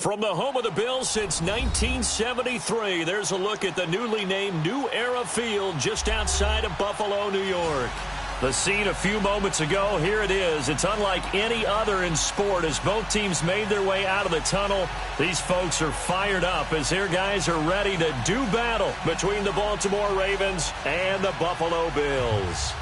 From the home of the Bills since 1973, there's a look at the newly named New Era Field just outside of Buffalo, New York. The scene a few moments ago, here it is. It's unlike any other in sport as both teams made their way out of the tunnel. These folks are fired up as their guys are ready to do battle between the Baltimore Ravens and the Buffalo Bills.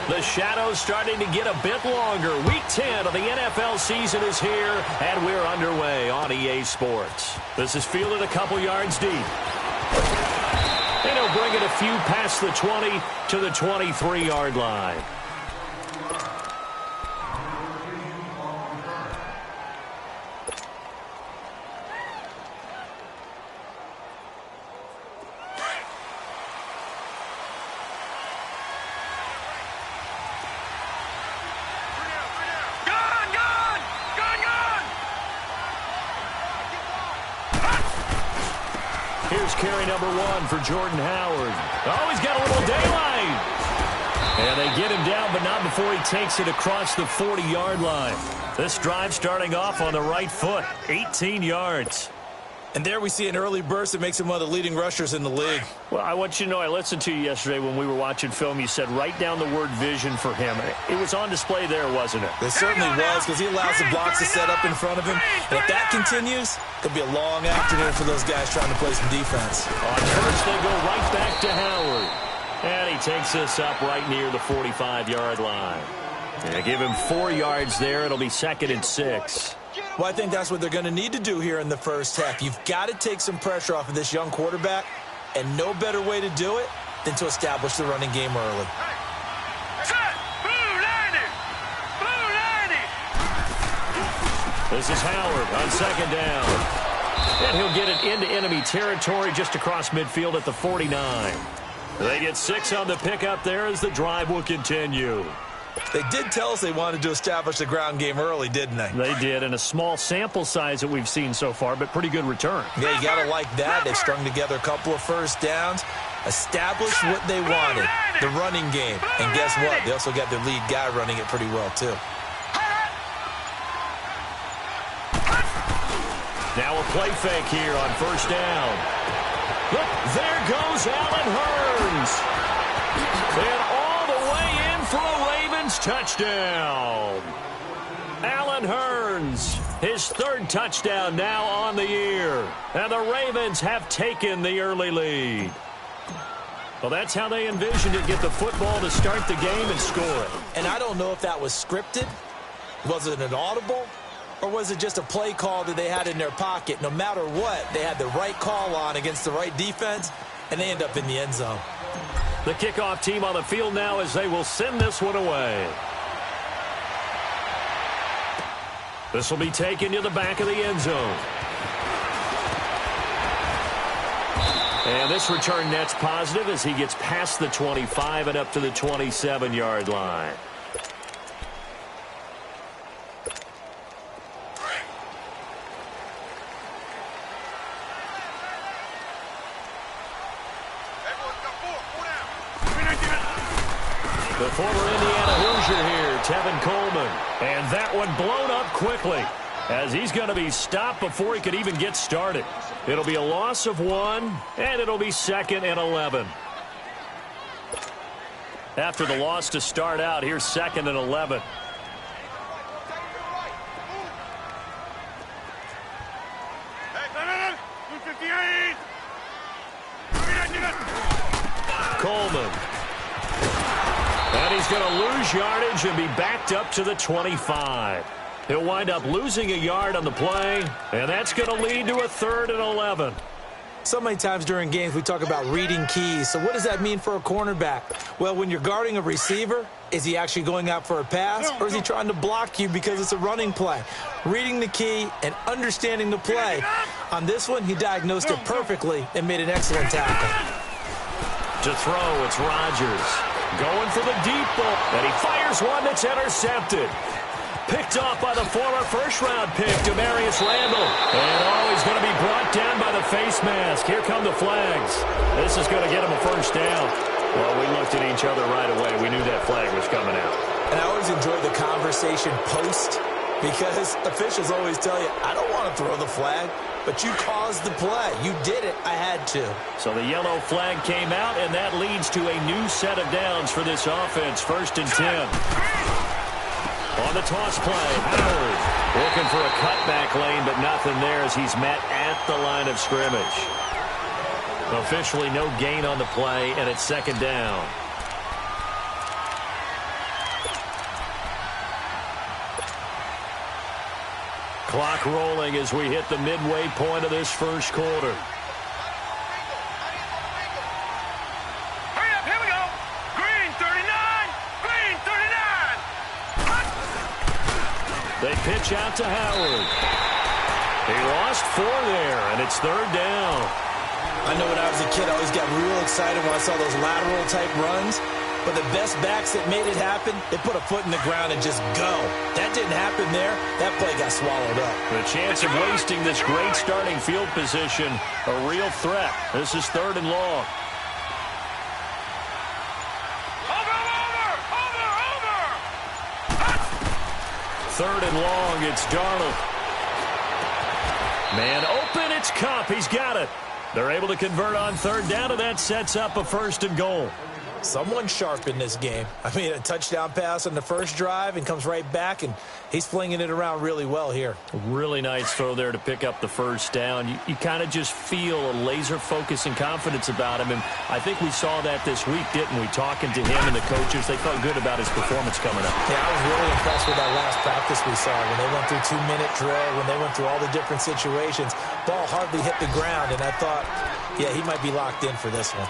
The shadow's starting to get a bit longer. Week 10 of the NFL season is here, and we're underway on EA Sports. This is fielded a couple yards deep. And he'll bring it a few past the 20 to the 23-yard line. Here's carry number 1 for Jordan Howard. Oh, he's got a little daylight. And they get him down, but not before he takes it across the 40-yard line. This drive starting off on the right foot, 18 yards. And there we see an early burst that makes him one of the leading rushers in the league. Well, I want you to know, I listened to you yesterday when we were watching film. You said write down the word vision for him. It was on display there, wasn't it? It certainly was, because he allows the blocks to set up in front of him. And if that continues, it'll be a long afternoon for those guys trying to play some defense. On first, they go right back to Howard. And he takes this up right near the 45-yard line. And give him 4 yards there. It'll be 2nd and 6. Well, I think that's what they're going to need to do here in the first half. You've got to take some pressure off of this young quarterback, and no better way to do it than to establish the running game early. This is Howard on 2nd down. And he'll get it into enemy territory just across midfield at the 49. They get 6 on the pickup there as the drive will continue. They did tell us they wanted to establish the ground game early, didn't they? They did, and a small sample size that we've seen so far, but pretty good return. Yeah, you got to like that. They've strung together a couple of first downs, established what they wanted, the running game. And guess what? They also got their lead guy running it pretty well, too. Now a play fake here on first down. Look, there goes Allen Hurns. And all the way in for a Ravens touchdown. Allen Hurns, his 3rd touchdown now on the year. And the Ravens have taken the early lead. Well, that's how they envisioned it, get the football to start the game and score it. And I don't know if that was scripted. Was it an audible? Or was it just a play call that they had in their pocket? No matter what, they had the right call on against the right defense, and they end up in the end zone. The kickoff team on the field now as they will send this one away. This will be taken to the back of the end zone. And this return net's positive as he gets past the 25 and up to the 27-yard line. The former Indiana Hoosier here, Tevin Coleman. And that one blown up quickly as he's going to be stopped before he could even get started. It'll be a loss of 1, and it'll be 2nd and 11. After the loss to start out, here's 2nd and 11. Coleman. And he's going to lose yardage and be backed up to the 25. He'll wind up losing a yard on the play, and that's going to lead to a 3rd and 11. So many times during games we talk about reading keys. So what does that mean for a cornerback? Well, when you're guarding a receiver, is he actually going out for a pass, or is he trying to block you because it's a running play? Reading the key and understanding the play. On this one, he diagnosed it perfectly and made an excellent tackle. To throw, it's Rodgers. Going for the deep ball, and he fires one that's intercepted. Picked off by the former first-round pick, Demarius Randall. And he's going to be brought down by the face mask. Here come the flags. This is going to get him a first down. Well, we looked at each other right away. We knew that flag was coming out. And I always enjoy the conversation post because officials always tell you, I don't want to throw the flag, but you caused the play. You did it. I had to. So the yellow flag came out, and that leads to a new set of downs for this offense. 1st and 10. On the toss play, Howard looking for a cutback lane, but nothing there as he's met at the line of scrimmage. Officially no gain on the play, and it's 2nd down. Clock rolling as we hit the midway point of this first quarter. Hurry up, here we go. Green 39, green 39. They pitch out to Howard. He lost 4 there, and it's 3rd down. I know when I was a kid, I always got real excited when I saw those lateral-type runs. But the best backs that made it happen, they put a foot in the ground and just go. That didn't happen there. That play got swallowed up. The chance of wasting this great starting field position, a real threat. This is 3rd and long. Over. 3rd and long, it's Darnold. Man open, it's Kupp. He's got it. They're able to convert on 3rd down, and that sets up a 1st and goal. Someone sharp in this game. I mean, a touchdown pass on the first drive and comes right back, and he's flinging it around really well here. Really nice throw there to pick up the 1st down. You kind of just feel a laser focus and confidence about him, and I think we saw that this week, didn't we? Talking to him and the coaches, they felt good about his performance coming up. Yeah, I was really impressed with that last practice we saw when they went through 2-minute drill, when they went through all the different situations. Ball hardly hit the ground, and I thought, yeah, he might be locked in for this one.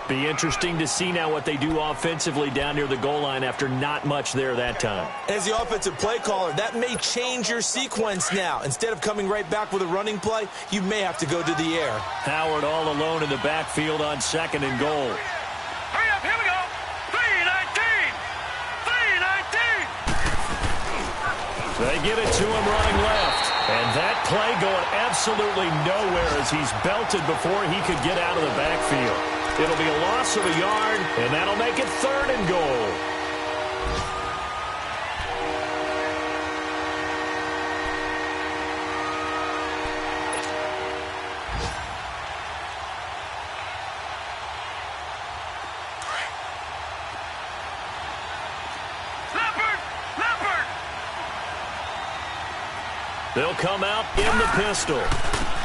Be interesting to see now what they do offensively down near the goal line after not much there that time. As the offensive play caller, that may change your sequence now. Instead of coming right back with a running play, you may have to go to the air. Howard all alone in the backfield on 2nd and goal. Hurry up, here we go. 319. They get it to him running left. And that play going absolutely nowhere as he's belted before he could get out of the backfield. It'll be a loss of a yard, and that'll make it 3rd and goal. Leopard! They'll come out in the pistol.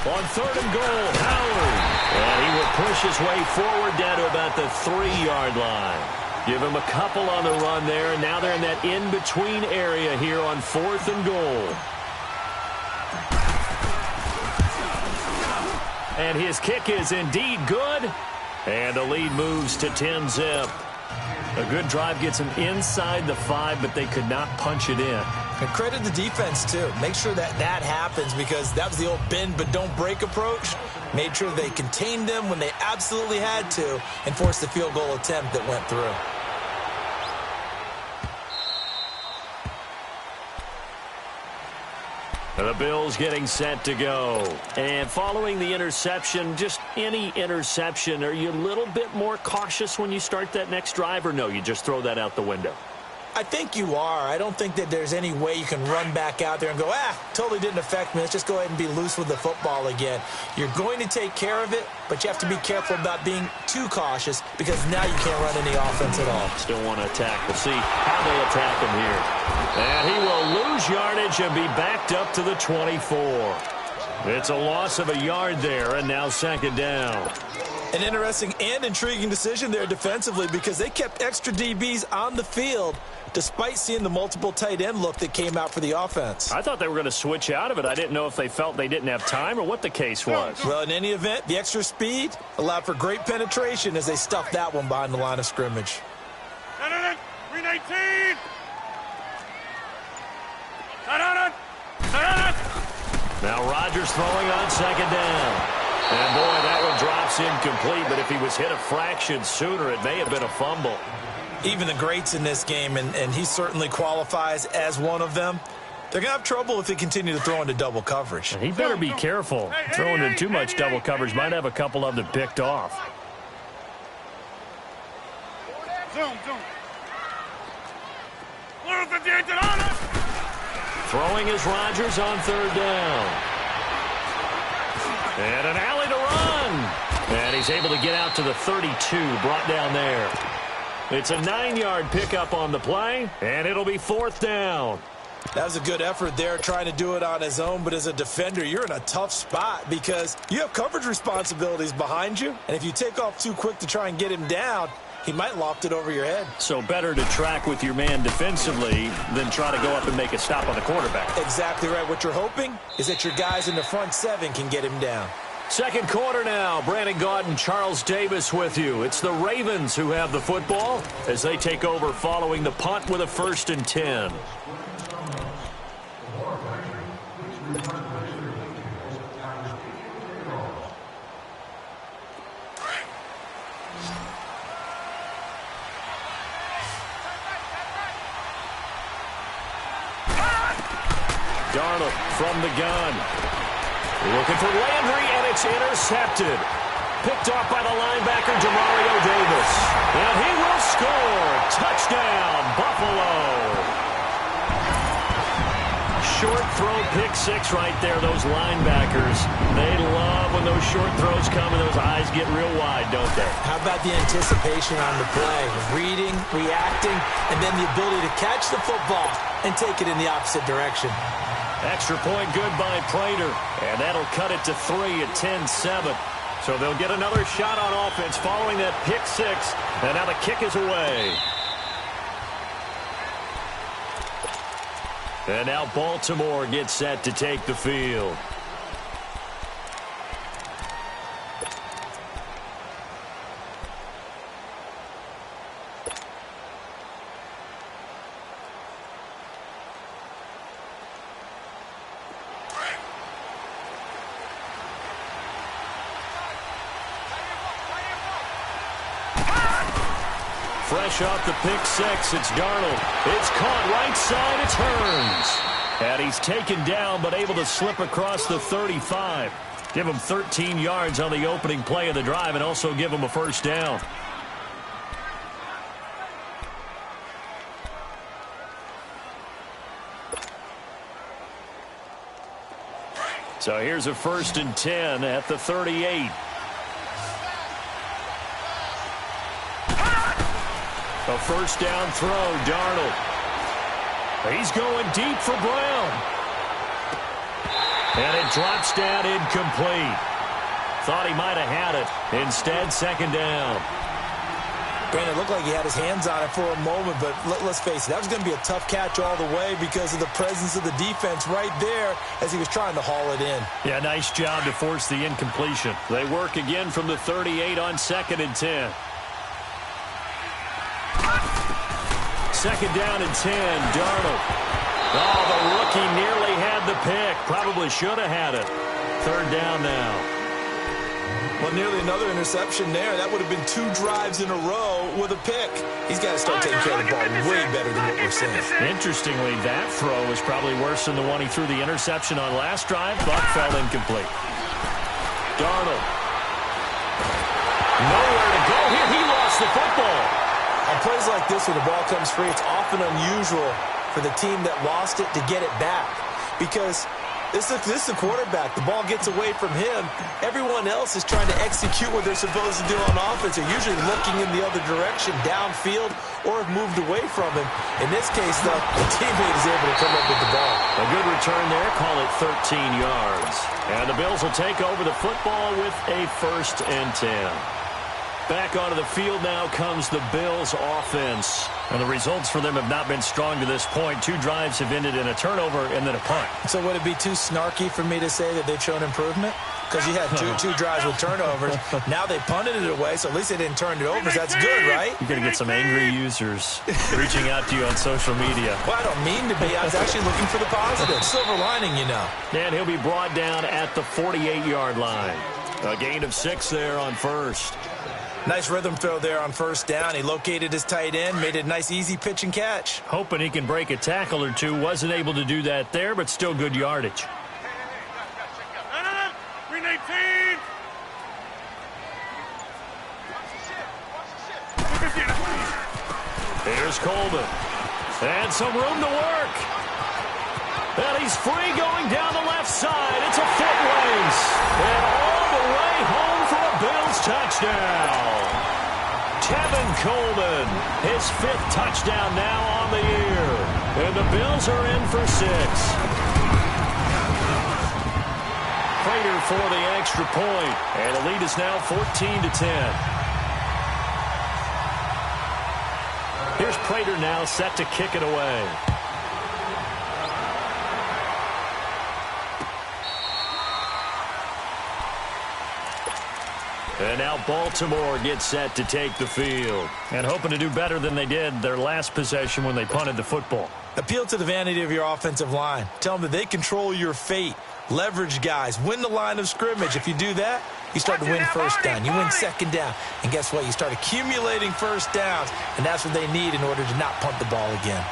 On 3rd and goal, Howard. And he will push his way forward down to about the 3-yard line. Give him a couple on the run there, and now they're in that in-between area here on 4th and goal. And his kick is indeed good. And the lead moves to 10-zip. A good drive gets them inside the 5, but they could not punch it in. And credit the defense, too. Make sure that happens because that was the old bend but don't break approach. Made sure they contained them when they absolutely had to and forced the field goal attempt that went through. The Bills getting set to go. And following the interception, just any interception, are you a little bit more cautious when you start that next drive, or no, you just throw that out the window? I think you are. I don't think that there's any way you can run back out there and go, totally didn't affect me. Let's just go ahead and be loose with the football again. You're going to take care of it, but you have to be careful about being too cautious because now you can't run any offense at all. Still want to attack. We'll see how they attack him here. And he will lose yardage and be backed up to the 24. It's a loss of a yard there, and now 2nd down. An interesting and intriguing decision there defensively because they kept extra DBs on the field despite seeing the multiple tight end look that came out for the offense. I thought they were going to switch out of it. I didn't know if they felt they didn't have time or what the case was. Well, in any event, the extra speed allowed for great penetration as they stuffed that one behind the line of scrimmage. 319. Now Rodgers throwing on 2nd down. And boy, that one drops incomplete, but if he was hit a fraction sooner, it may have been a fumble. Even the greats in this game, and he certainly qualifies as one of them, they're going to have trouble if they continue to throw into double coverage. And he better be careful. Throwing in too much double coverage might have a couple of them picked off. Throwing is Rodgers on third down. And an alley to run. And he's able to get out to the 32, brought down there. It's a 9-yard pickup on the play, and it'll be fourth down. That was a good effort there, trying to do it on his own, but as a defender, you're in a tough spot because you have coverage responsibilities behind you, and if you take off too quick to try and get him down, he might loft it over your head. So better to track with your man defensively than try to go up and make a stop on the quarterback. Exactly right. What you're hoping is that your guys in the front seven can get him down. Second quarter now. Brandon Gaudin and Charles Davis with you. It's the Ravens who have the football as they take over following the punt with a 1st and 10. Darnold from the gun. Looking for Landry, and it's intercepted. Picked off by the linebacker, Demario Davis. And he will score. Touchdown, Buffalo. Short throw, pick six right there, those linebackers. They love when those short throws come and those eyes get real wide, don't they? How about the anticipation on the play? Reading, reacting, and then the ability to catch the football and take it in the opposite direction. Extra point good by Prater, and that'll cut it to 3 at 10-7. So they'll get another shot on offense following that pick six, and now the kick is away. And now Baltimore gets set to take the field. Fresh off the pick six, it's Darnold. It's caught right side, it's Hearns. And he's taken down, but able to slip across the 35. Give him 13 yards on the opening play of the drive and also give him a first down. So here's a 1st and 10 at the 38. A first down throw, Darnold. He's going deep for Brown. And it drops down incomplete. Thought he might have had it. Instead, second down. Brandon, it looked like he had his hands on it for a moment, but let's face it, that was going to be a tough catch all the way because of the presence of the defense right there as he was trying to haul it in. Yeah, nice job to force the incompletion. They work again from the 38 on 2nd and 10. Second down and 10, Darnold. Oh, the rookie nearly had the pick. Probably should have had it. Third down now. Well, nearly another interception there. That would have been 2 drives in a row with a pick. He's got to start taking care of the ball way better than what we're seeing. Interestingly, that throw was probably worse than the one he threw the interception on last drive. Buck fell incomplete. Darnold. Nowhere to go here. He lost the football. On plays like this, when the ball comes free, it's often unusual for the team that lost it to get it back. Because this is a quarterback. The ball gets away from him. Everyone else is trying to execute what they're supposed to do on offense. They're usually looking in the other direction, downfield, or have moved away from him. In this case, though, the teammate is able to come up with the ball. A good return there. Call it 13 yards. And the Bills will take over the football with a 1st and 10. Back onto the field now comes the Bills offense. And the results for them have not been strong to this point. 2 drives have ended in a turnover and then a punt. So would it be too snarky for me to say that they've shown improvement? Because you had two drives with turnovers. Now they punted it away, so at least they didn't turn it over. So that's good, right? You're going to get some angry users reaching out to you on social media. Well, I don't mean to be. I was actually looking for the positive. Silver lining, you know. And he'll be brought down at the 48-yard line. A gain of 6 there on first. Nice rhythm throw there on first down. He located his tight end, made it a nice easy pitch and catch. Hoping he can break a tackle or two. Wasn't able to do that there, but still good yardage. Green 18. Here's Coleman. And some room to work. And he's free going down the left side. It's a foot race. And all the way home for a Bills touchdown. Tevin Coleman, his 5th touchdown now on the year. And the Bills are in for 6. Prater for the extra point. And the lead is now 14-10. Here's Prater now set to kick it away. And now Baltimore gets set to take the field. And hoping to do better than they did their last possession when they punted the football. Appeal to the vanity of your offensive line. Tell them that they control your fate. Leverage guys. Win the line of scrimmage. If you do that, you start to win first down. You win second down. And guess what? You start accumulating first downs. And that's what they need in order to not punt the ball again.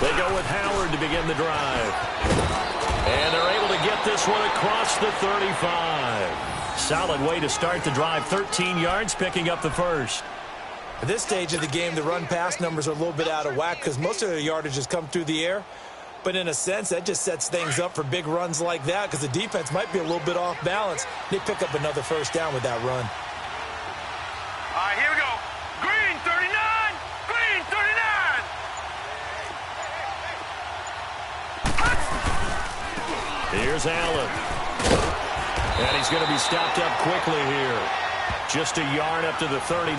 They go with Howard to begin the drive. And they're able to get this one across the 35. Solid way to start the drive. 13 yards, picking up the first. At this stage of the game, the run-pass numbers are a little bit out of whack because most of their yardage has come through the air. But in a sense, that just sets things up for big runs like that because the defense might be a little bit off balance. They pick up another first down with that run. All right, here we go. Green 39. Green 39. Here's Allen. And he's going to be stopped up quickly here. Just a yard up to the 39.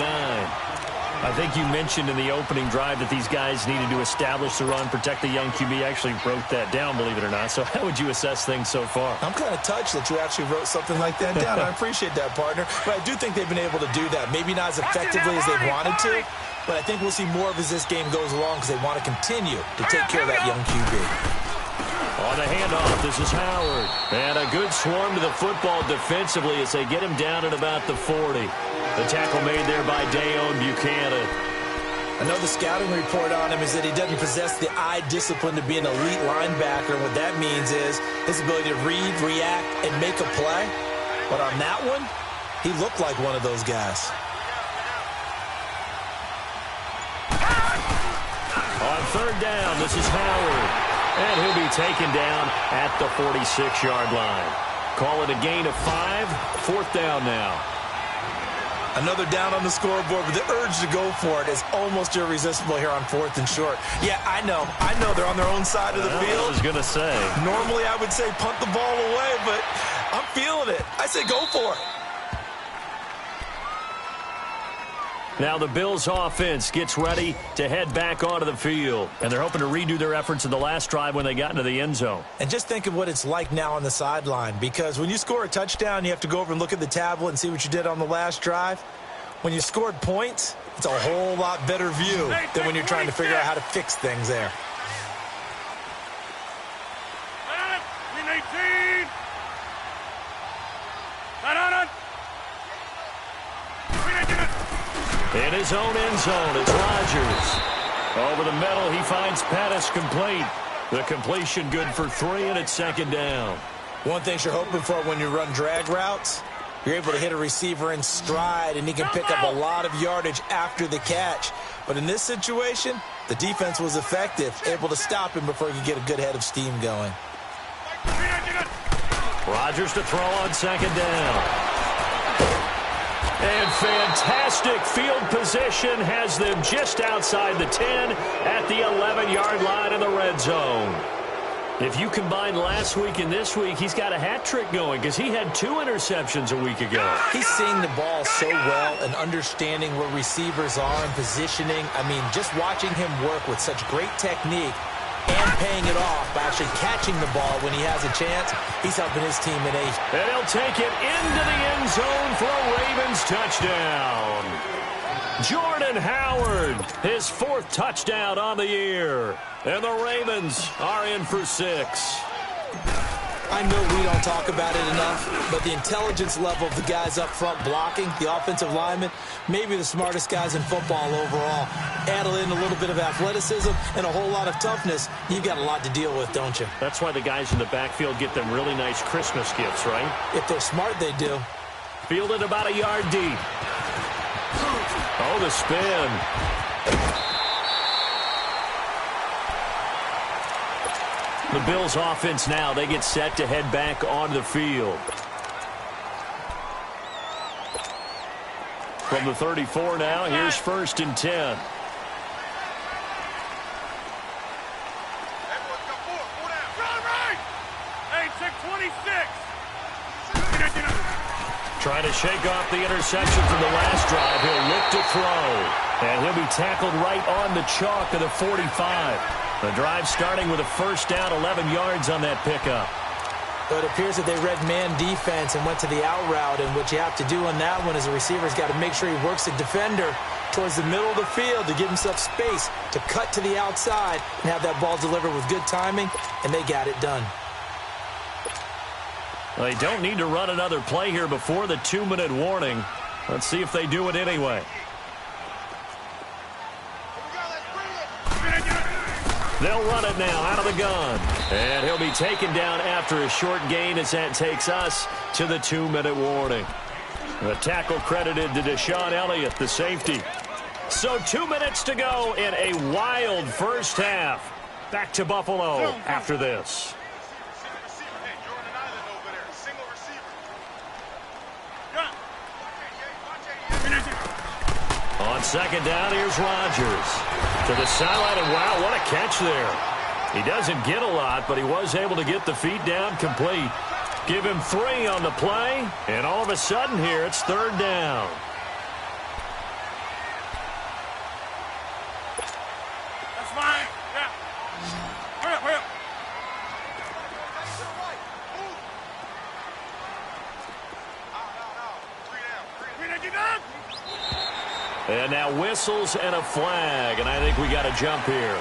I think you mentioned in the opening drive that these guys needed to establish the run, protect the young QB. Actually wrote that down, believe it or not. So how would you assess things so far? I'm kind of touched that you actually wrote something like that down. I appreciate that, partner. But I do think they've been able to do that. Maybe not as effectively as they wanted to, but I think we'll see more of as this game goes along because they want to continue to take care of that young QB. On the handoff, this is Howard. And a good swarm to the football defensively as they get him down at about the 40. The tackle made there by Dayon Buchanan. I know the scouting report on him is that he doesn't possess the eye discipline to be an elite linebacker. What that means is his ability to read, react, and make a play. But on that one, he looked like one of those guys. On third down, this is Howard. And he'll be taken down at the 46-yard line. Call it a gain of 5. Fourth down now. Another down on the scoreboard, but the urge to go for it is almost irresistible here on 4th and short. Yeah, I know they're on their own side of the field. I was going to say. Normally I would say punt the ball away, but I'm feeling it. I say go for it. Now the Bills offense gets ready to head back onto the field. And they're hoping to redo their efforts in the last drive when they got into the end zone. And just think of what it's like now on the sideline. Because when you score a touchdown, you have to go over and look at the tablet and see what you did on the last drive. When you scored points, it's a whole lot better view than when you're trying to figure out how to fix things there. Green 18. In his own end zone, it's Rodgers. Over the middle, he finds Pettis complete. The completion good for 3, and it's second down. One thing you're hoping for when you run drag routes, you're able to hit a receiver in stride, and he can pick up a lot of yardage after the catch. But in this situation, the defense was effective, able to stop him before he could get a good head of steam going. Rodgers to throw on second down. And fantastic field position has them just outside the 10 at the 11-yard line in the red zone. If you combine last week and this week, he's got a hat trick going because he had 2 interceptions a week ago. He's seeing the ball so well and understanding where receivers are and positioning. I mean, just watching him work with such great technique and paying it off by actually catching the ball when he has a chance. He's helping his team in ace. And he'll take it into the end zone for a Ravens touchdown. Jordan Howard, his 4th touchdown on the year. And the Ravens are in for 6. I know we don't talk about it enough, but the intelligence level of the guys up front blocking, the offensive linemen, maybe the smartest guys in football overall. Add in a little bit of athleticism and a whole lot of toughness, you've got a lot to deal with, don't you? That's why the guys in the backfield get them really nice Christmas gifts, right? If they're smart, they do. Fielded about a yard deep. Oh, the spin. The Bills offense now, they get set to head back onto the field. From the 34 now, here's 1st and 10. Trying to shake off the interception from the last drive. He'll look to throw. And he'll be tackled right on the chalk of the 45. The drive starting with a 1st down, 11 yards on that pickup. But it appears that they read man defense and went to the out route, and what you have to do on that one is the receiver's got to make sure he works the defender towards the middle of the field to give himself space to cut to the outside and have that ball delivered with good timing, and they got it done. Well, they don't need to run another play here before the 2-minute warning. Let's see if they do it anyway. They'll run it now out of the gun. And he'll be taken down after a short gain as that takes us to the 2-minute warning. The tackle credited to Deshaun Elliott, the safety. So 2 minutes to go in a wild first half. Back to Buffalo after this. On 2nd down, here's Rodgers. To the sideline, and wow, what a catch there. He doesn't get a lot, but he was able to get the feet down complete. Give him 3 on the play, and all of a sudden here, it's 3rd down. That's fine. Yeah. Hurry up, hurry up. And now whistles and a flag, and I think we got a jump here.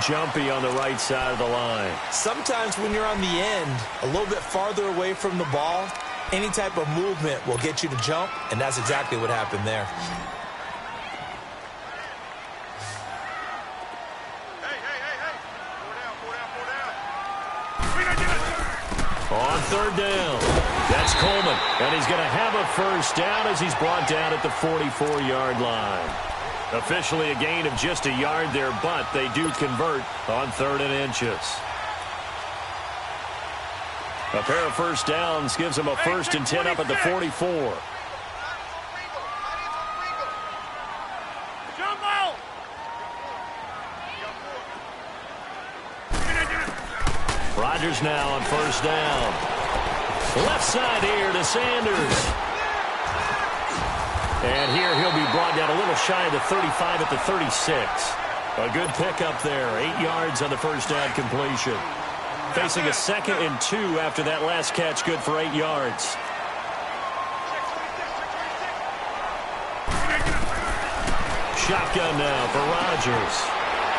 Jumpy on the right side of the line. Sometimes when you're on the end, a little bit farther away from the ball, any type of movement will get you to jump, and that's exactly what happened there. On 3rd down, that's Coleman, and he's going to have a 1st down as he's brought down at the 44-yard line. Officially a gain of just a yard there, but they do convert on 3rd and inches. A pair of 1st downs gives them a 1st and 10 up at the 44. Rodgers now on 1st down. Left side here to Sanders. And here he'll be brought down a little shy of the 35 at the 36. A good pickup there. 8 yards on the 1st down completion. Facing a 2nd and 2 after that last catch, good for 8 yards. Shotgun now for Rodgers.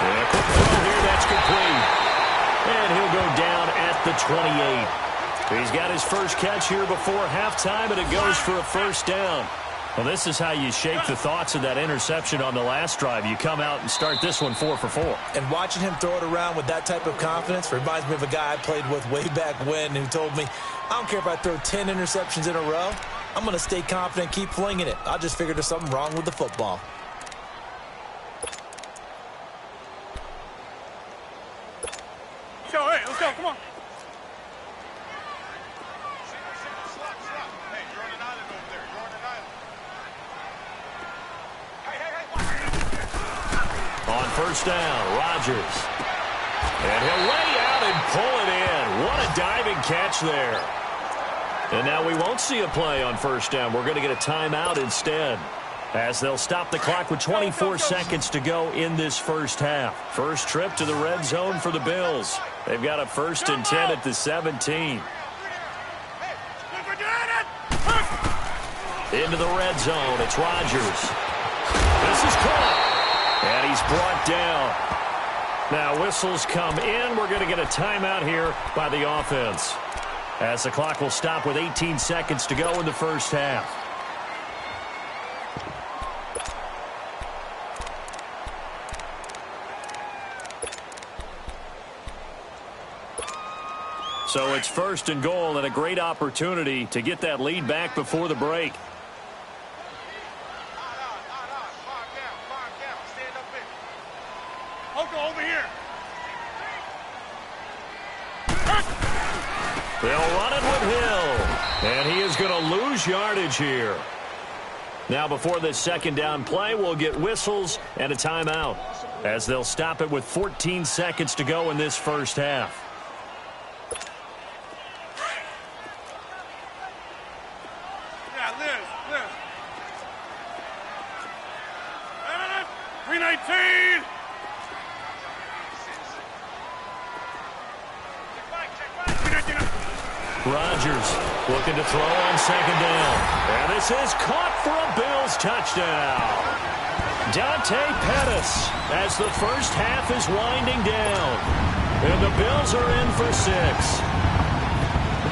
And a quick throw here, that's complete. And he'll go down at the 28. He's got his first catch here before halftime, and it goes for a 1st down. Well, this is how you shake the thoughts of that interception on the last drive. You come out and start this one 4 for 4. And watching him throw it around with that type of confidence reminds me of a guy I played with way back when who told me, I don't care if I throw 10 interceptions in a row. I'm going to stay confident, keep flinging it. I just figured there's something wrong with the football. All right, let's go. Come on. Hey, you're on an island over there. You're on an island. On 1st down, Rodgers. And he'll lay out and pull it in. What a diving catch there. And now we won't see a play on 1st down. We're going to get a timeout instead, as they'll stop the clock with 24 seconds to go in this first half. First trip to the red zone for the Bills. They've got a 1st and 10 at the 17. Into the red zone. It's Rodgers. This is caught. And he's brought down. Now whistles come in. We're going to get a timeout here by the offense, as the clock will stop with 18 seconds to go in the first half. So it's first and goal, and a great opportunity to get that lead back before the break. Over here. They'll run it with Hill, and he is going to lose yardage here. Now before this second down play, we'll get whistles and a timeout, as they'll stop it with 14 seconds to go in this first half. Yeah, Liz. 319. Rodgers looking to throw on second down. And this is caught for a Bills touchdown. Dante Pettis as the first half is winding down. And the Bills are in for 6.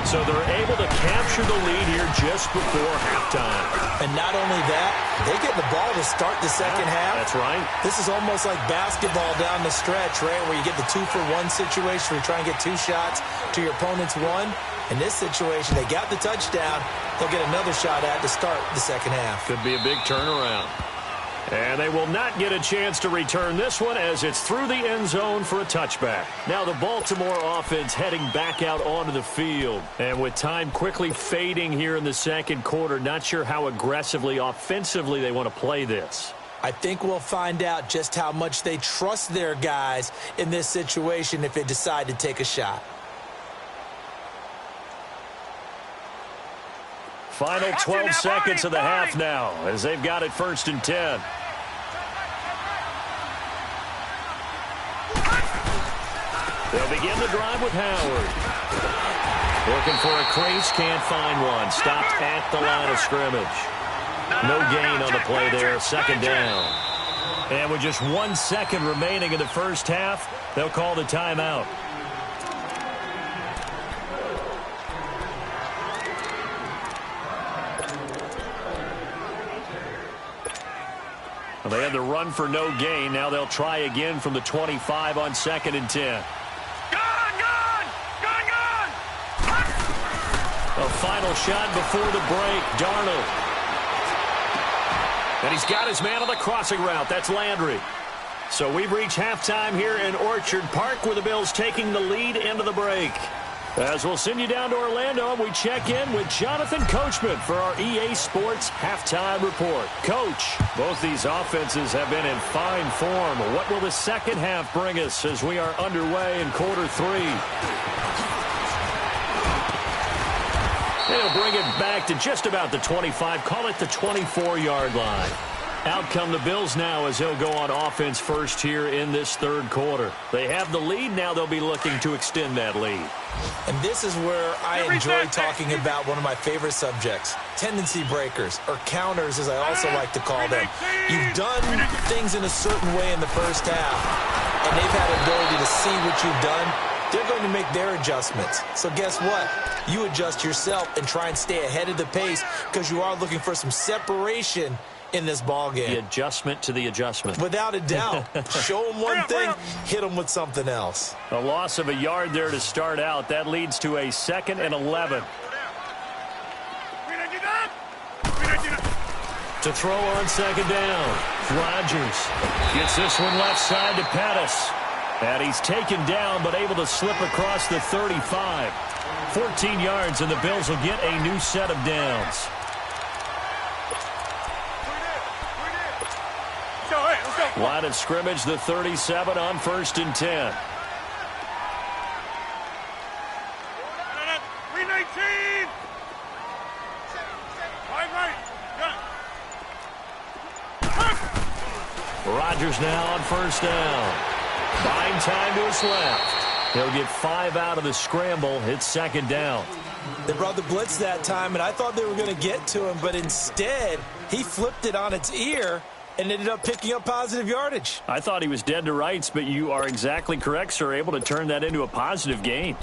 So they're able to capture the lead here just before halftime. And not only that, they get the ball to start the second half. That's right. This is almost like basketball down the stretch, right, where you get the 2-for-1 situation where you try and get 2 shots to your opponent's 1. In this situation, they got the touchdown. They'll get another shot at to start the second half. Could be a big turnaround. And they will not get a chance to return this one, as it's through the end zone for a touchback. Now the Baltimore offense heading back out onto the field. And with time quickly fading here in the second quarter, not sure how aggressively, offensively they want to play this. I think we'll find out just how much they trust their guys in this situation if they decide to take a shot. Final 12 seconds of the half now, as they've got it 1st and 10. They'll begin the drive with Howard. Looking for a crease, can't find one. Stopped at the line of scrimmage. No gain on the play there, second down. And with just 1 second remaining in the first half, they'll call the timeout. They had the run for no gain. Now they'll try again from the 25 on 2nd and 10. Gone! A final shot before the break. Darnold. And he's got his man on the crossing route. That's Landry. So we've reached halftime here in Orchard Park, where the Bills taking the lead into the break. As we'll send you down to Orlando, and we check in with Jonathan Coachman for our EA Sports Halftime Report. Coach, both these offenses have been in fine form. What will the second half bring us as we are underway in quarter 3? They'll bring it back to just about the 25, call it the 24-yard line. Out come the Bills now as they'll go on offense first here in this third quarter. They have the lead. Now they'll be looking to extend that lead. And this is where I enjoy talking about one of my favorite subjects, tendency breakers, or counters as I also like to call them. You've done things in a certain way in the first half, and they've had an ability to see what you've done. They're going to make their adjustments. So guess what? You adjust yourself and try and stay ahead of the pace, because you are looking for some separation in this ball game. The adjustment to the adjustment. Without a doubt. Show them one thing, hit them with something else. A loss of a yard there to start out. That leads to a 2nd and 11. To throw on second down. Rodgers gets this one left side to Pettis. And he's taken down, but able to slip across the 35. 14 yards, and the Bills will get a new set of downs. Line of scrimmage, the 37 on 1st and 10. 319. Rodgers now on 1st down. Buying time to his left. He'll get 5 out of the scramble. It's 2nd down. They brought the blitz that time, and I thought they were going to get to him, but instead, he flipped it on its ear and ended up picking up positive yardage. I thought he was dead to rights, but you are exactly correct, sir. Able to turn that into a positive gain.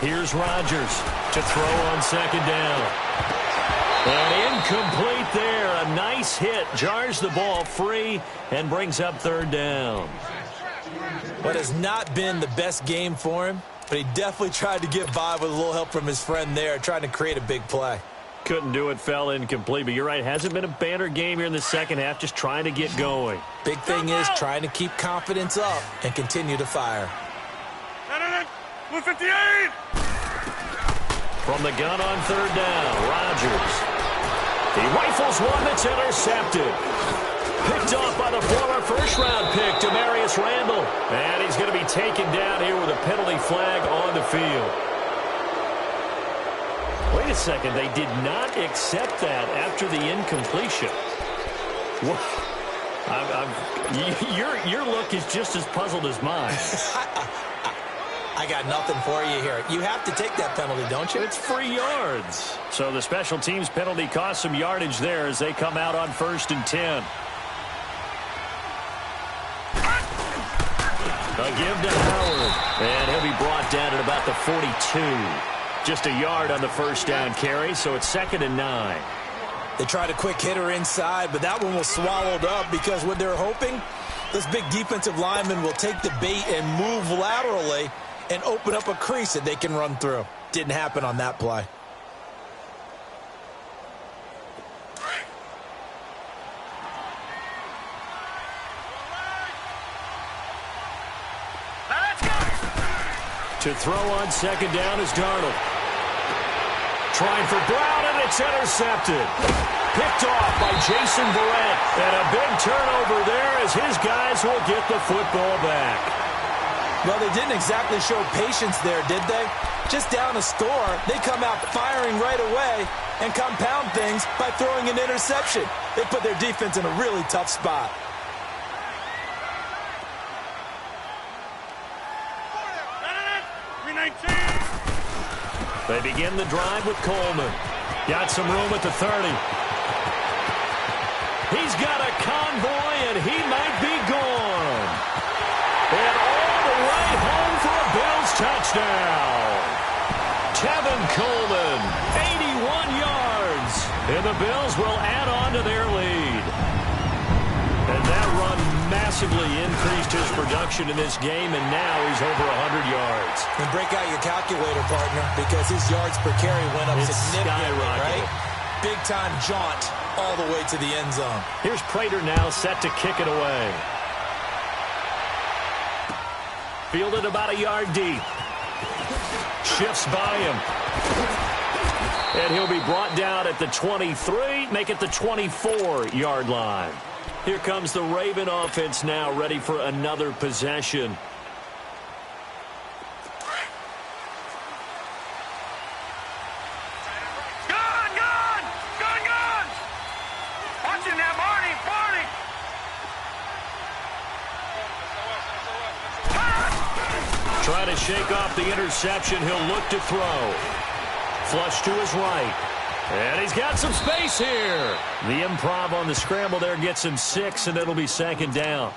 Here's Rodgers to throw on second down. And incomplete there. A nice hit. Jars the ball free and brings up third down. What has not been the best game for him, but he definitely tried to get by with a little help from his friend there, trying to create a big play. Couldn't do it, fell incomplete. But you're right, hasn't been a banner game here in the second half, just trying to get going. Big thing is trying to keep confidence up and continue to fire. 158! From the gun on third down, Rodgers. He rifles one that's intercepted. Picked off by the former first-round pick, Demarius Randall. And he's going to be taken down here with a penalty flag on the field. Wait a second, they did not accept that after the incompletion. Your look is just as puzzled as mine. I got nothing for you here. You have to take that penalty, don't you? It's free yards. So the special teams penalty cost some yardage there as they come out on 1st and 10. A give to Howard. And he'll be brought down at about the 42. Just a yard on the first down carry, so it's 2nd and 9. They tried a quick hitter inside, but that one was swallowed up because what they're hoping, this big defensive lineman will take the bait and move laterally and open up a crease that they can run through. Didn't happen on that play. To throw on second down is Darnold. Trying for Brown, and it's intercepted. Picked off by Jason Verrett. And a big turnover there as his guys will get the football back. Well, they didn't exactly show patience there, did they? Just down a score, they come out firing right away and compound things by throwing an interception. They put their defense in a really tough spot. They begin the drive with Coleman. Got some room at the 30. He's got a convoy, and he might be gone. And all the way home for a Bills touchdown. Tevin Coleman, 81 yards. And the Bills will add on to their lead. And that run massively increased his production in this game, and now he's over 100 yards. And break out your calculator, partner, because his yards per carry went up significantly, right? Big-time jaunt all the way to the end zone. Here's Prater now set to kick it away. Fielded about a yard deep. Shifts by him. And he'll be brought down at the 23, make it the 24-yard line. Here comes the Raven offense now, ready for another possession. Trying to shake off the interception. He'll look to throw. Flush to his right. And he's got some space here. The improv on the scramble there gets him 6, and it'll be 2nd down.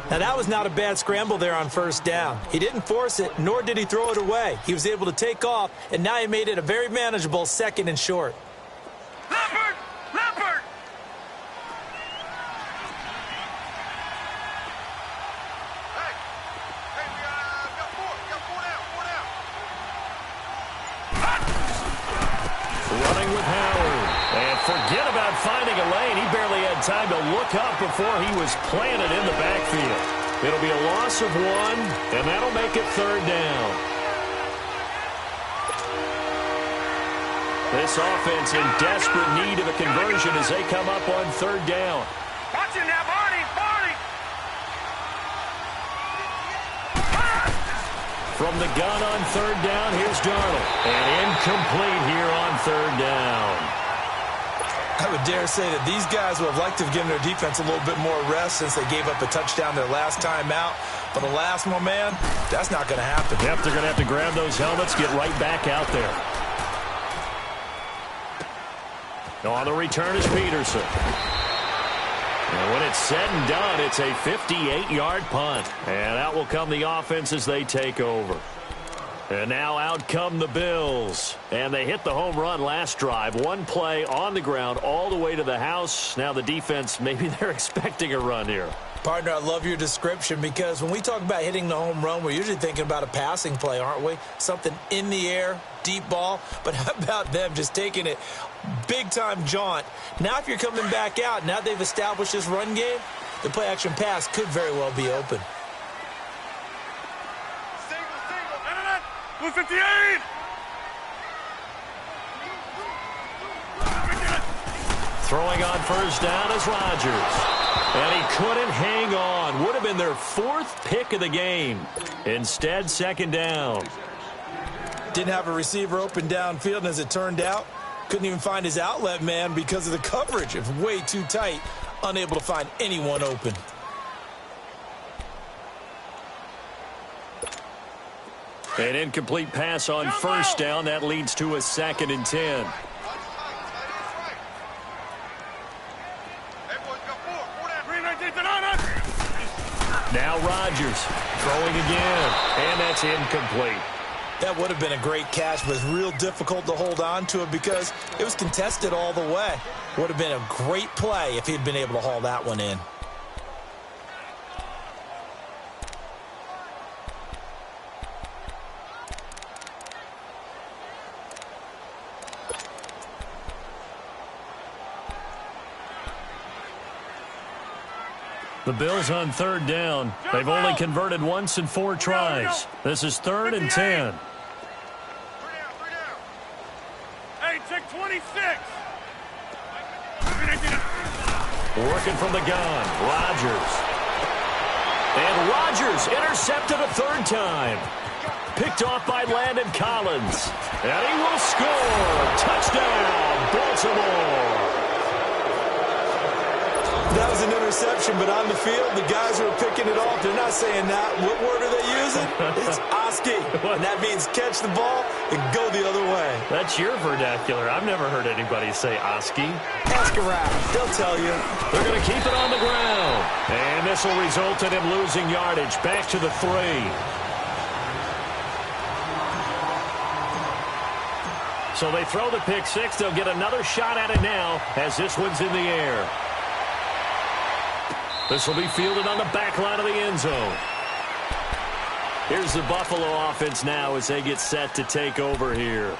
Now, that was not a bad scramble there on 1st down. He didn't force it, nor did he throw it away. He was able to take off, and now he made it a very manageable 2nd and short. Leopard! Leopard! Running with Howard. And forget about finding a lane. He barely had time to look up before he was planted in the backfield. It'll be a loss of 1, and that'll make it 3rd down. This offense in desperate need of a conversion as they come up on 3rd down. Watch him now, Barney! Barney! From the gun on third down, here's Darnold. And incomplete here on third down. I would dare say that these guys would have liked to have given their defense a little bit more rest since they gave up a touchdown their last time out. But the last one, man, that's not going to happen. Yep, they're going to have to grab those helmets, get right back out there. On the return is Peterson. And when it's said and done, it's a 58-yard punt. And out will come the offense as they take over. And now out come the Bills. And they hit the home run last drive. One play on the ground all the way to the house. Now the defense, maybe they're expecting a run here. Partner, I love your description because when we talk about hitting the home run, we're usually thinking about a passing play, aren't we? Something in the air, deep ball. But how about them just taking it big-time jaunt? Now if you're coming back out, now they've established this run game, the play-action pass could very well be open. 258! Throwing on first down is Rodgers. And he couldn't hang on. Would have been their fourth pick of the game. Instead, second down. Didn't have a receiver open downfield, and as it turned out, couldn't even find his outlet man because of the coverage. It was way too tight, unable to find anyone open. An incomplete pass on first down. That leads to a 2nd and 10. Now Rodgers throwing again, and that's incomplete. That would have been a great catch, but it's real difficult to hold on to it because it was contested all the way. Would have been a great play if he'd been able to haul that one in. The Bills on third down. They've only converted once in 4 tries. This is 3rd and 10. Hey, check 26. Working from the gun, Rodgers. And Rodgers intercepted a 3rd time. Picked off by Landon Collins. And he will score. Touchdown, Baltimore. That was an interception, but on the field, the guys who are picking it off, they're not saying that. What word are they using? It's Oski. And that means catch the ball and go the other way. That's your vernacular. I've never heard anybody say Oski. Ask around. They'll tell you. They're going to keep it on the ground. And this will result in him losing yardage. Back to the 3. So they throw the pick 6. They'll get another shot at it now as this one's in the air. This will be fielded on the back line of the end zone. Here's the Buffalo offense now as they get set to take over here.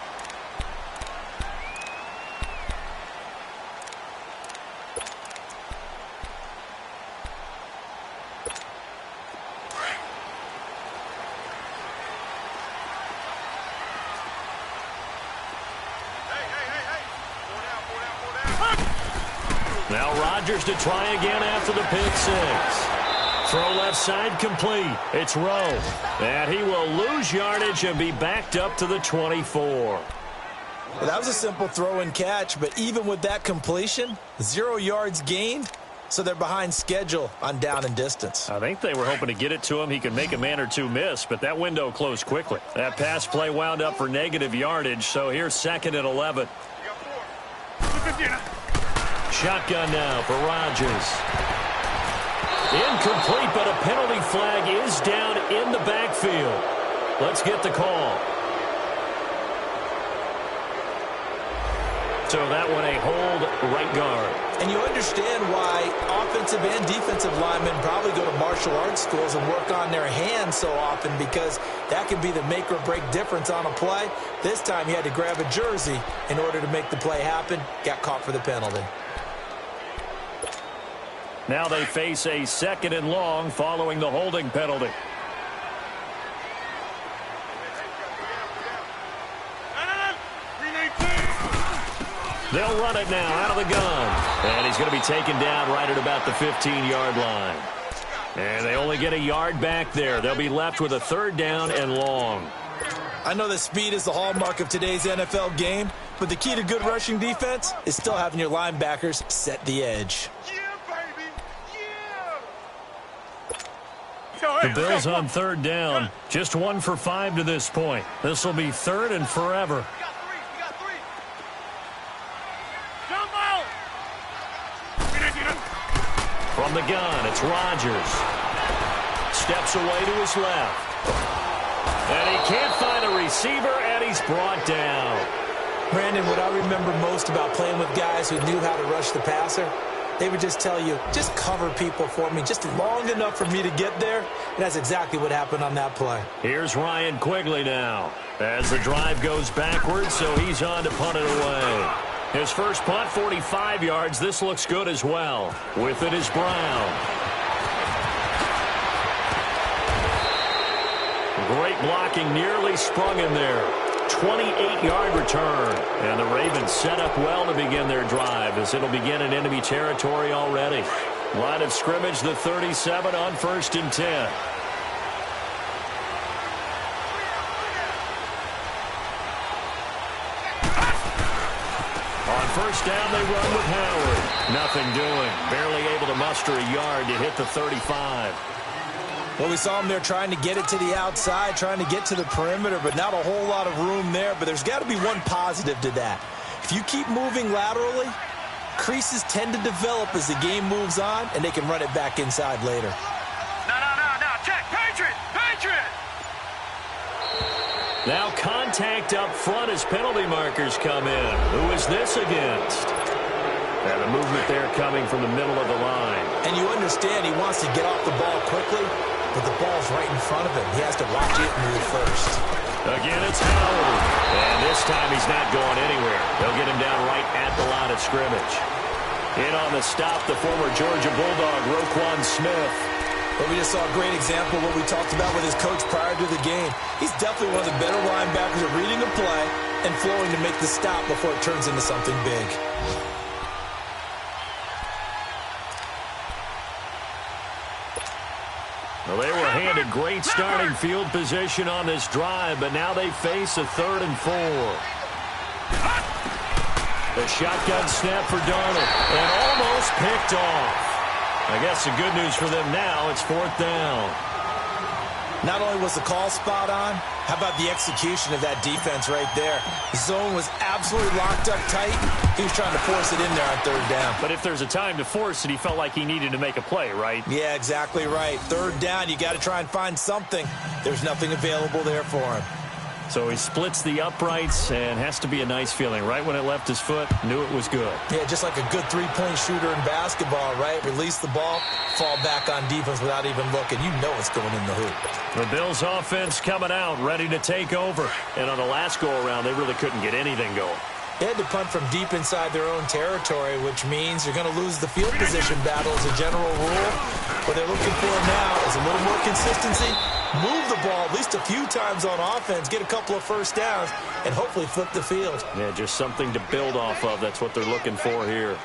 Now Rodgers to try again after the pick 6. Throw left side complete. It's Rowe. And he will lose yardage and be backed up to the 24. That was a simple throw and catch, but even with that completion, 0 yards gained, so they're behind schedule on down and distance. I think they were hoping to get it to him. He could make a man or two miss, but that window closed quickly. That pass play wound up for negative yardage, so here's 2nd and 11. Shotgun now for Rodgers. Incomplete, but a penalty flag is down in the backfield. Let's get the call. So that one a hold right guard. And you understand why offensive and defensive linemen probably go to martial arts schools and work on their hands so often, because that can be the make or break difference on a play. This time he had to grab a jersey in order to make the play happen. Got caught for the penalty. Now they face a 2nd and long following the holding penalty. They'll run it now out of the gun. And he's going to be taken down right at about the 15-yard line. And they only get a yard back there. They'll be left with a 3rd down and long. I know that speed is the hallmark of today's NFL game, but the key to good rushing defense is still having your linebackers set the edge. The Bills on 3rd down. Just 1 for 5 to this point. This will be 3rd and forever. From the gun, it's Rodgers. Steps away to his left. And he can't find a receiver, and he's brought down. Brandon, what I remember most about playing with guys who knew how to rush the passer, they would just tell you, just cover people for me, just long enough for me to get there. And that's exactly what happened on that play. Here's Ryan Quigley now. As the drive goes backwards, so he's on to punt it away. His first punt, 45 yards. This looks good as well. With it is Brown. Great blocking, nearly sprung him there. 28-yard return. And the Ravens set up well to begin their drive as it'll begin in enemy territory already. Line of scrimmage, the 37 on 1st and 10. On 1st down, they run with Howard. Nothing doing. Barely able to muster a yard to hit the 35. Well, we saw him there trying to get it to the outside, trying to get to the perimeter, but not a whole lot of room there. But there's got to be one positive to that. If you keep moving laterally, creases tend to develop as the game moves on, and they can run it back inside later. No. Check. Patriot. Now contact up front as penalty markers come in. Who is this against? And a movement there coming from the middle of the line. And you understand he wants to get off the ball quickly, but the ball's right in front of him. He has to watch it and move first. Again, it's Howard. And this time he's not going anywhere. They'll get him down right at the line of scrimmage. In on the stop, the former Georgia Bulldog, Roquan Smith. But we just saw a great example of what we talked about with his coach prior to the game. He's definitely one of the better linebackers at reading a play and flowing to make the stop before it turns into something big. Well, they were handed great starting field position on this drive, but now they face a 3rd and 4. The shotgun snap for Darnold, and almost picked off. I guess the good news for them now, it's 4th down. Not only was the call spot on, how about the execution of that defense right there? The zone was absolutely locked up tight. He was trying to force it in there on 3rd down. But if there's a time to force it, he felt like he needed to make a play, right? Yeah, exactly right. 3rd down, you got to try and find something. There's nothing available there for him. So he splits the uprights, and has to be a nice feeling. Right when it left his foot, knew it was good. Yeah, just like a good three-point shooter in basketball, right? Release the ball, fall back on defense without even looking. You know it's going in the hoop. The Bills' offense coming out, ready to take over. And on the last go-around, they really couldn't get anything going. They had to punt from deep inside their own territory, which means you're going to lose the field position battle as a general rule. What they're looking for now is a little more consistency, move the ball at least a few times on offense, get a couple of 1st downs, and hopefully flip the field. Yeah, just something to build off of. That's what they're looking for here.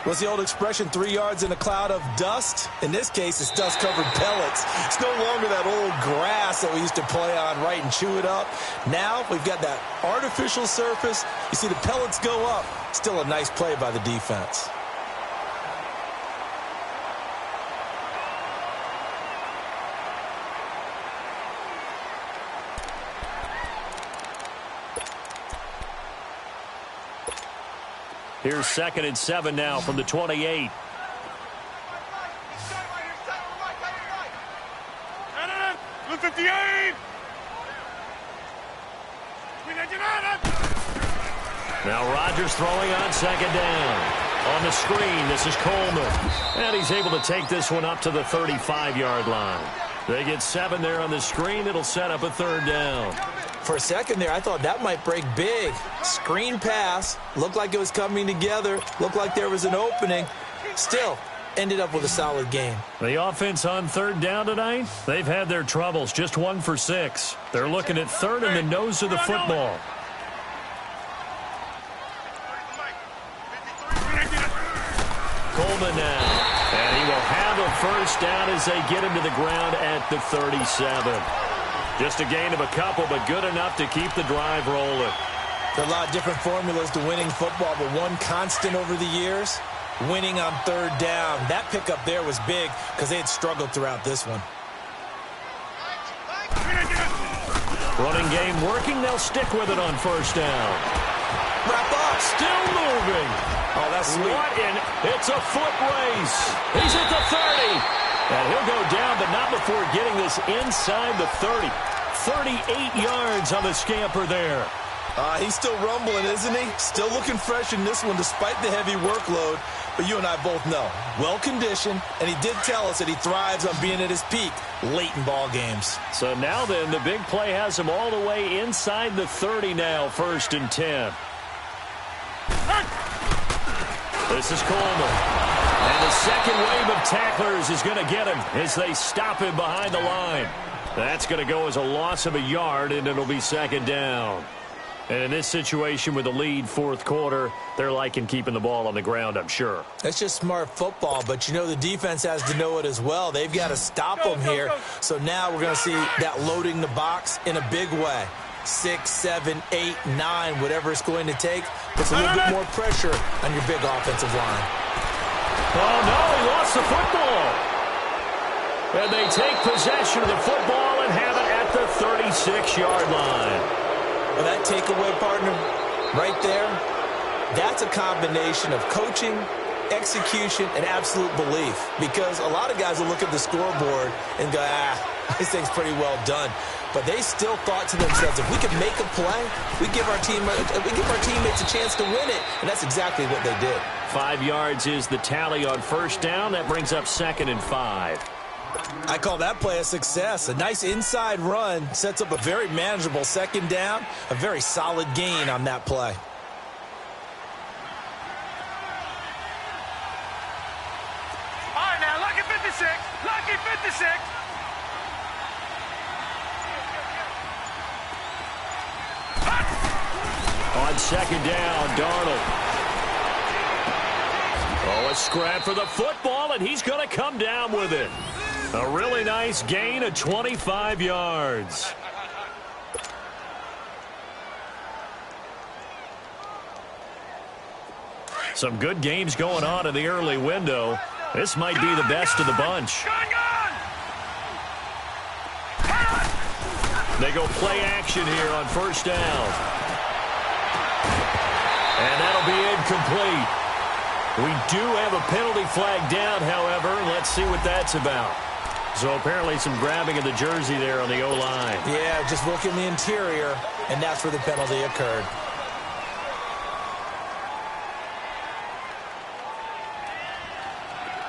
What's the old expression, 3 yards in a cloud of dust? In this case, it's dust-covered pellets. It's no longer that old grass that we used to play on, right, and chew it up. Now we've got that artificial surface. You see the pellets go up. Still a nice play by the defense. Here's 2nd and 7 now from the 28. Look 58. Now Rodgers throwing on 2nd down. On the screen, this is Coleman. And he's able to take this one up to the 35-yard line. They get 7 there on the screen. It'll set up a 3rd down. For a second there, I thought that might break big. Screen pass. Looked like it was coming together. Looked like there was an opening. Still, ended up with a solid game. The offense on 3rd down tonight, they've had their troubles. Just 1 for 6. They're looking at 3rd in the nose of the football. Coleman now. And he will have a first down as they get him to the ground at the 37. Just a gain of a couple, but good enough to keep the drive rolling. There are a lot of different formulas to winning football, but one constant over the years, winning on third down. That pickup there was big because they had struggled throughout this one. Running game working. They'll stick with it on first down. Wrap up. Still moving. Oh, that's sweet. It's a foot race. He's at the 30. And he'll go down, but not before getting this inside the 30. 38 yards on the scamper there. He's still rumbling, isn't he? Still looking fresh in this one despite the heavy workload. But you and I both know, well-conditioned, and he did tell us that he thrives on being at his peak late in ball games. So now then, the big play has him all the way inside the 30 now, 1st and 10. This is Coleman. And the second wave of tacklers is going to get him as they stop him behind the line. That's going to go as a loss of a yard, and it'll be 2nd down. And in this situation with the lead 4th quarter, they're liking keeping the ball on the ground, I'm sure. That's just smart football, but you know the defense has to know it as well. They've got to stop them here. So now we're going to see that loading the box in a big way. 6, 7, 8, 9, whatever it's going to take, puts a little bit more pressure on your big offensive line. Oh, no, he lost the football. And they take possession of the football and have it at the 36-yard line. Well, that takeaway, partner, right there, that's a combination of coaching, execution, and absolute belief. Because a lot of guys will look at the scoreboard and go, this thing's pretty well done. But they still thought to themselves, if we can make a play, we give our teammates a chance to win it. And that's exactly what they did. 5 yards is the tally on first down. That brings up 2nd and 5. I call that play a success. A nice inside run sets up a very manageable 2nd down. A very solid gain on that play. All right, now, lucky 56. Lucky 56. On 2nd down, Darnold. Oh, a scrap for the football, and he's going to come down with it. A really nice gain of 25 yards. Some good games going on in the early window. This might be the best of the bunch. They go play action here on first down. And that'll be incomplete. We do have a penalty flag down, however. Let's see what that's about. So apparently some grabbing of the jersey there on the O-line. Yeah, just working the interior, and that's where the penalty occurred.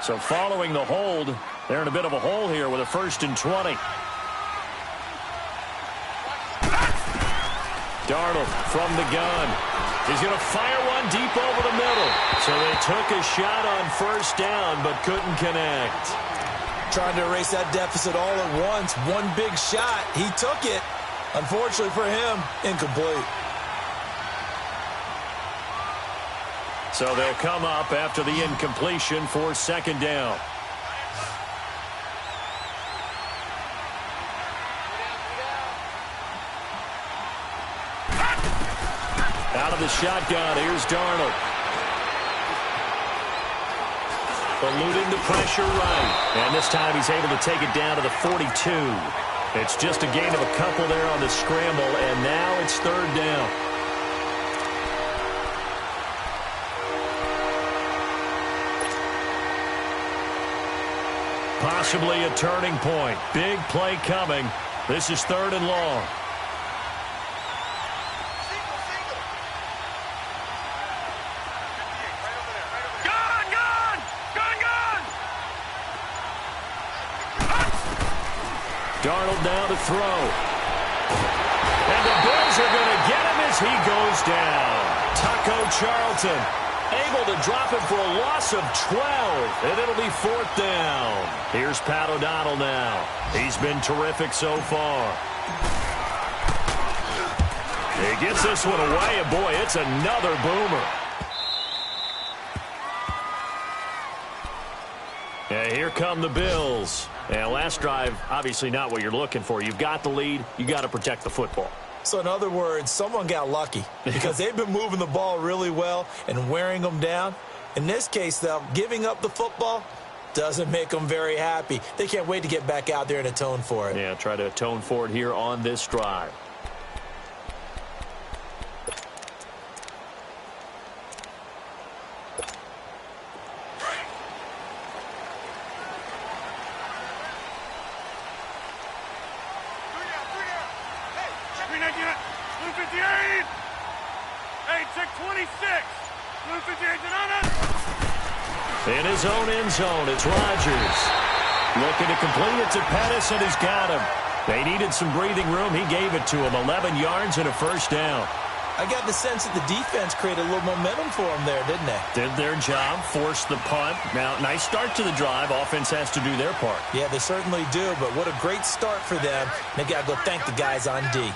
So following the hold, they're in a bit of a hole here with a 1st and 20. Darnold from the gun. He's going to fire one deep over the middle. So they took a shot on first down, but couldn't connect. Trying to erase that deficit all at once. One big shot. He took it. Unfortunately for him, incomplete. So they'll come up after the incompletion for 2nd down. Out of the shotgun, here's Darnold. Eluding the pressure right. And this time he's able to take it down to the 42. It's just a gain of a couple there on the scramble, and now it's 3rd down. Possibly a turning point. Big play coming. This is 3rd and long. Darnold now to throw. And the Bills are going to get him as he goes down. Taco Charlton able to drop him for a loss of 12. And it'll be 4th down. Here's Pat O'Donnell now. He's been terrific so far. He gets this one away, and boy, it's another boomer. Yeah, here come the Bills. And last drive, obviously not what you're looking for. You've got the lead. You got to protect the football. So in other words, someone got lucky because they've been moving the ball really well and wearing them down. In this case, though, giving up the football doesn't make them very happy. They can't wait to get back out there and atone for it. Yeah, try to atone for it here on this drive. In his own end zone, it's Rodgers. Looking to complete it to Pettis, and he's got him. They needed some breathing room. He gave it to him. 11 yards and a first down. I got the sense that the defense created a little momentum for him there, didn't they? Did their job, forced the punt. Now, nice start to the drive. Offense has to do their part. Yeah, they certainly do, but what a great start for them. They got to go thank the guys on D.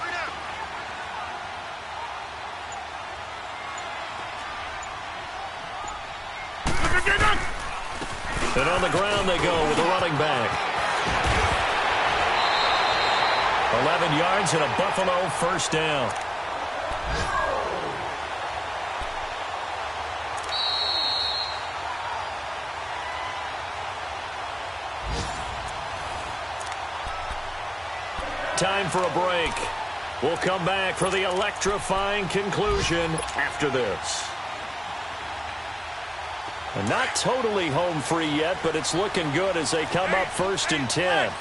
And on the ground they go with a running back. 11 yards and a Buffalo first down. Time for a break. We'll come back for the electrifying conclusion after this. And not totally home free yet, but it's looking good as they come up 1st and 10.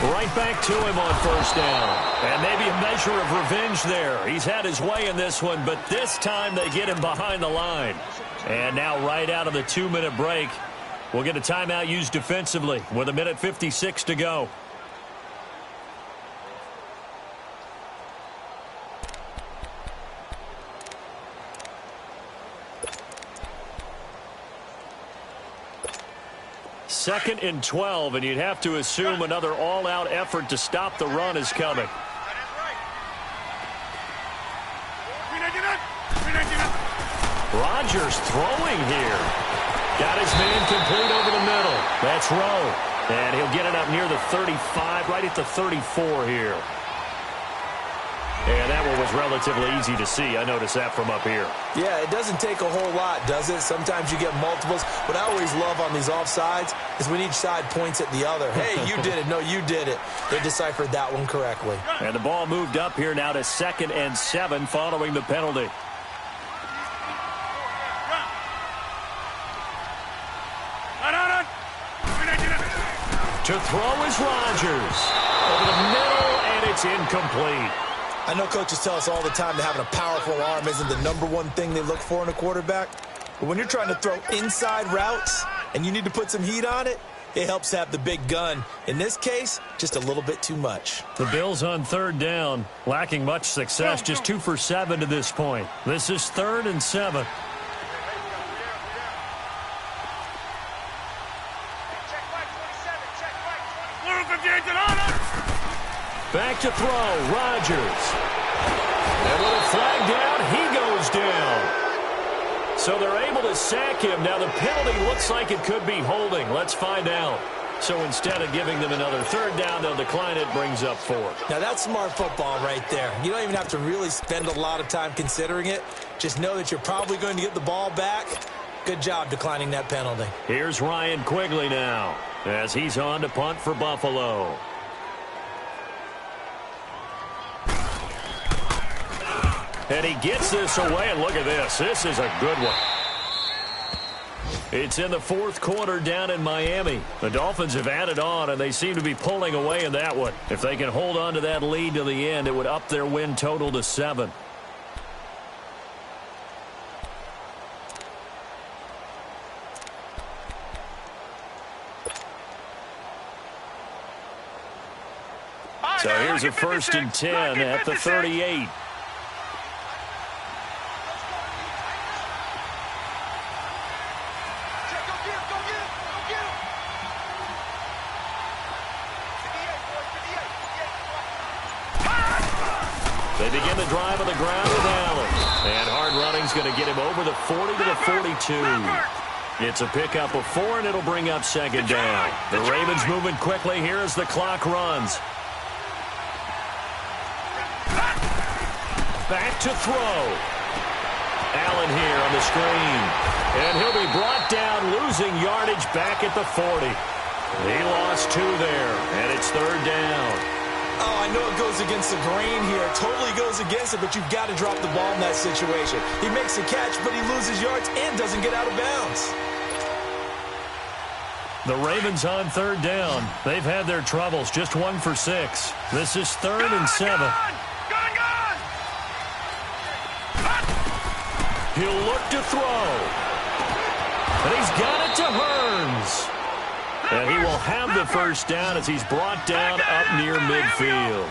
Right back to him on 1st down. And maybe a measure of revenge there. He's had his way in this one, but this time they get him behind the line. And now right out of the 2-minute break, we'll get a timeout used defensively with 1:56 to go. Second and 12, and you'd have to assume another all-out effort to stop the run is coming. Rodgers throwing here. Got his man complete over the middle. That's Rowe. And he'll get it up near the 35, right at the 34 here. And that one was relatively easy to see. I noticed that from up here. Yeah, it doesn't take a whole lot, does it? Sometimes you get multiples. What I always love on these offsides is when each side points at the other. Hey, you did it. No, you did it. They deciphered that one correctly. And the ball moved up here now to 2nd and 7 following the penalty. To throw is Rodgers. Over the middle, and it's incomplete. I know coaches tell us all the time that having a powerful arm isn't the #1 thing they look for in a quarterback. But when you're trying to throw inside routes and you need to put some heat on it, it helps to have the big gun. In this case, just a little bit too much. The Bills on 3rd down, lacking much success, just 2 for 7 to this point. This is 3rd and 7. Back to throw, Rodgers. And with a flag down, he goes down. So they're able to sack him. Now the penalty looks like it could be holding. Let's find out. So instead of giving them another 3rd down, they'll decline it, brings up 4. Now that's smart football right there. You don't even have to really spend a lot of time considering it. Just know that you're probably going to get the ball back. Good job declining that penalty. Here's Ryan Quigley now as he's on to punt for Buffalo. And he gets this away, and look at this. This is a good one. It's in the 4th quarter down in Miami. The Dolphins have added on, and they seem to be pulling away in that one. If they can hold on to that lead to the end, it would up their win total to 7. So here's a 1st and 10 at the 38. They begin the drive on the ground with Allen. And hard gain's going to get him over the 40 to the 42. It's a pickup of 4, and it'll bring up second down. The Ravens moving quickly here as the clock runs. Back to throw. Allen here on the screen. And he'll be brought down, losing yardage back at the 40. He lost 2 there, and it's third down. Oh, I know it goes against the grain here. Totally goes against it, but you've got to drop the ball in that situation. He makes a catch, but he loses yards and doesn't get out of bounds. The Ravens on third down. They've had their troubles, just 1 for 6. This is 3rd and 7. He'll look to throw. And he's got it to Hearns. And he will have the first down as he's brought down up near midfield.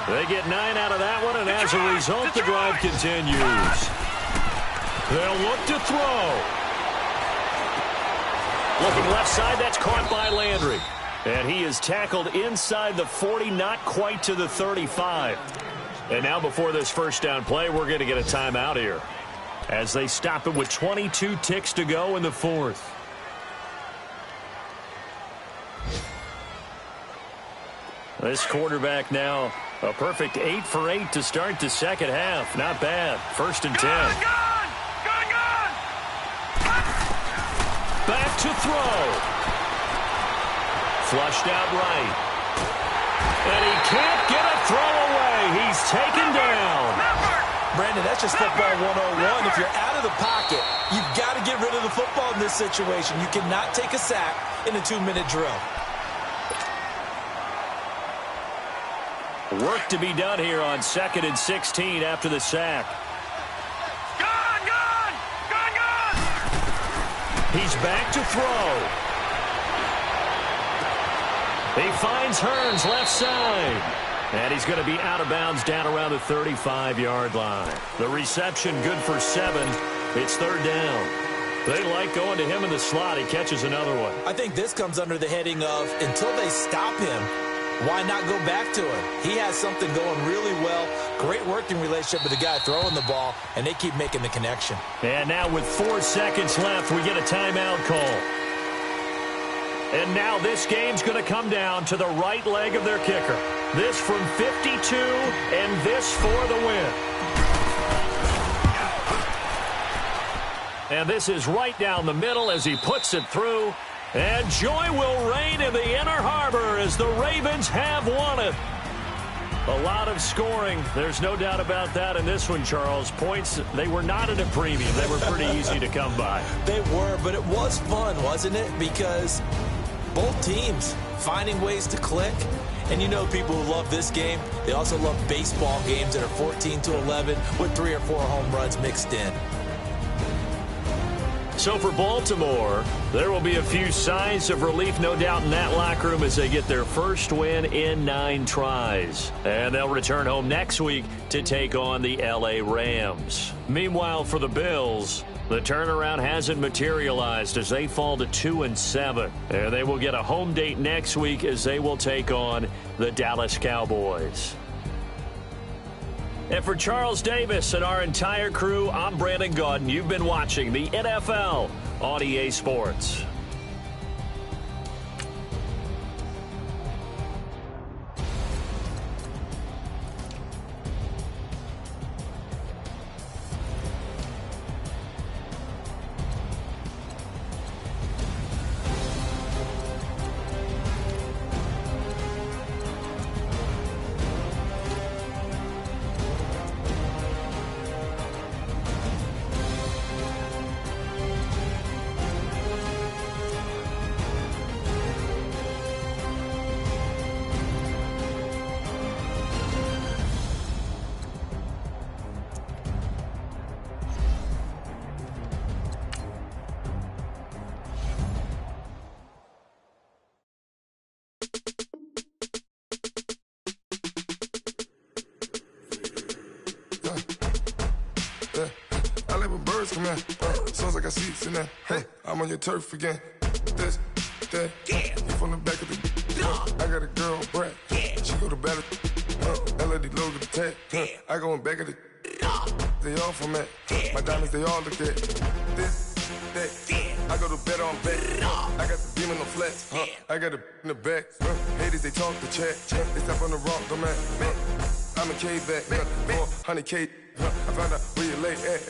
They get 9 out of that one, and as a result, the drive continues. They'll look to throw. Looking left side, that's caught by Landry. And he is tackled inside the 40, not quite to the 35. And now before this first down play, we're going to get a timeout here, as they stop it with 22 ticks to go in the 4th. This quarterback now a perfect 8 for 8 to start the second half. Not bad. 1st and 10. Back to throw. Flushed out right. And he can't get a throw away. He's taken down. Brandon, that's just football 101. If you're out of the pocket, you've got to get rid of the football in this situation. You cannot take a sack in a 2-minute drill. Work to be done here on 2nd and 16 after the sack. He's back to throw. He finds Hearns left side. And he's going to be out of bounds down around the 35-yard line. The reception good for 7. It's 3rd down. They like going to him in the slot. He catches another one. I think this comes under the heading of, until they stop him, why not go back to him? He has something going really well. Great working relationship with the guy throwing the ball, and they keep making the connection. And now with 4 seconds left, we get a timeout call. And now this game's going to come down to the right leg of their kicker. This from 52, and this for the win. And this is right down the middle as he puts it through. And joy will reign in the inner harbor as the Ravens have won it. A lot of scoring. There's no doubt about that in this one, Charles. Points, they were not at a premium. They were pretty easy to come by. They were, but it was fun, wasn't it? Because both teams finding ways to click. And you know people who love this game, they also love baseball games that are 14-11 with 3 or 4 home runs mixed in. So for Baltimore, there will be a few sighs of relief, no doubt, in that locker room as they get their first win in 9 tries. And they'll return home next week to take on the L.A. Rams. Meanwhile, for the Bills, the turnaround hasn't materialized as they fall to 2-7. And they will get a home date next week as they will take on the Dallas Cowboys. And for Charles Davis and our entire crew, I'm Brandon Gaudin. You've been watching the NFL on EA Sports. Sounds like I see it's in there. Hey, I'm on your turf again. This, that, yeah. You from the back of the. I got a girl, Brad. Yeah. She go to battle. LAD logo the tag. Yeah. I go in back of the. they all for me. My diamonds, they all look at this, that. I go to bed on bed. I got the beam in the flex. I got it in the back. Haters, they talk the chat. They step on the rock, the man. I'm a K-back. 400K. I found out where you lay at.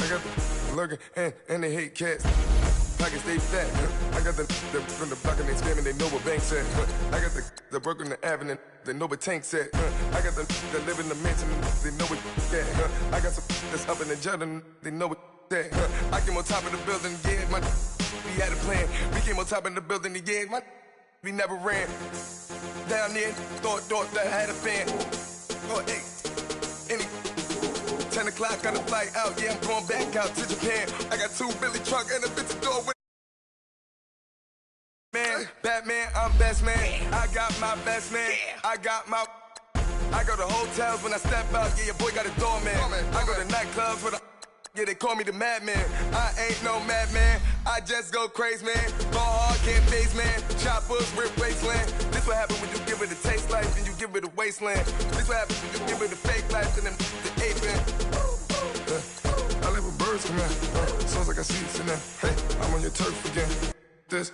I got the lurking and they hate cats. Pockets stay fat. I got the from the block and they screaming, they know what banks at. I got the work on the avenue, they know what tanks at. I got the live in the mansion, they know what that. I got some that's up in the jet and they know what that. I came on top of the building, yeah, we had a plan. We came on top of the building, yeah, we never ran. Down there, thought that I had a fan. Oh, hey, 10 o'clock on the flight out, yeah, I'm going back out to Japan. I got 2 Billy truck and a bitch door with man, Batman, I'm best man. I got my best man. I go to hotels when I step out, yeah, your boy got a doorman. I go to nightclubs with yeah, they call me the madman. I ain't no madman, I just go crazy, man. Ball hard, can't face, man. Choppers, rip wasteland. This what happen when you give it a taste life and you give it a wasteland. This what happens when you give it a fake life and then the ape man. I live with birds come out. Sounds like I see it in there. Hey, I'm on your turf again. This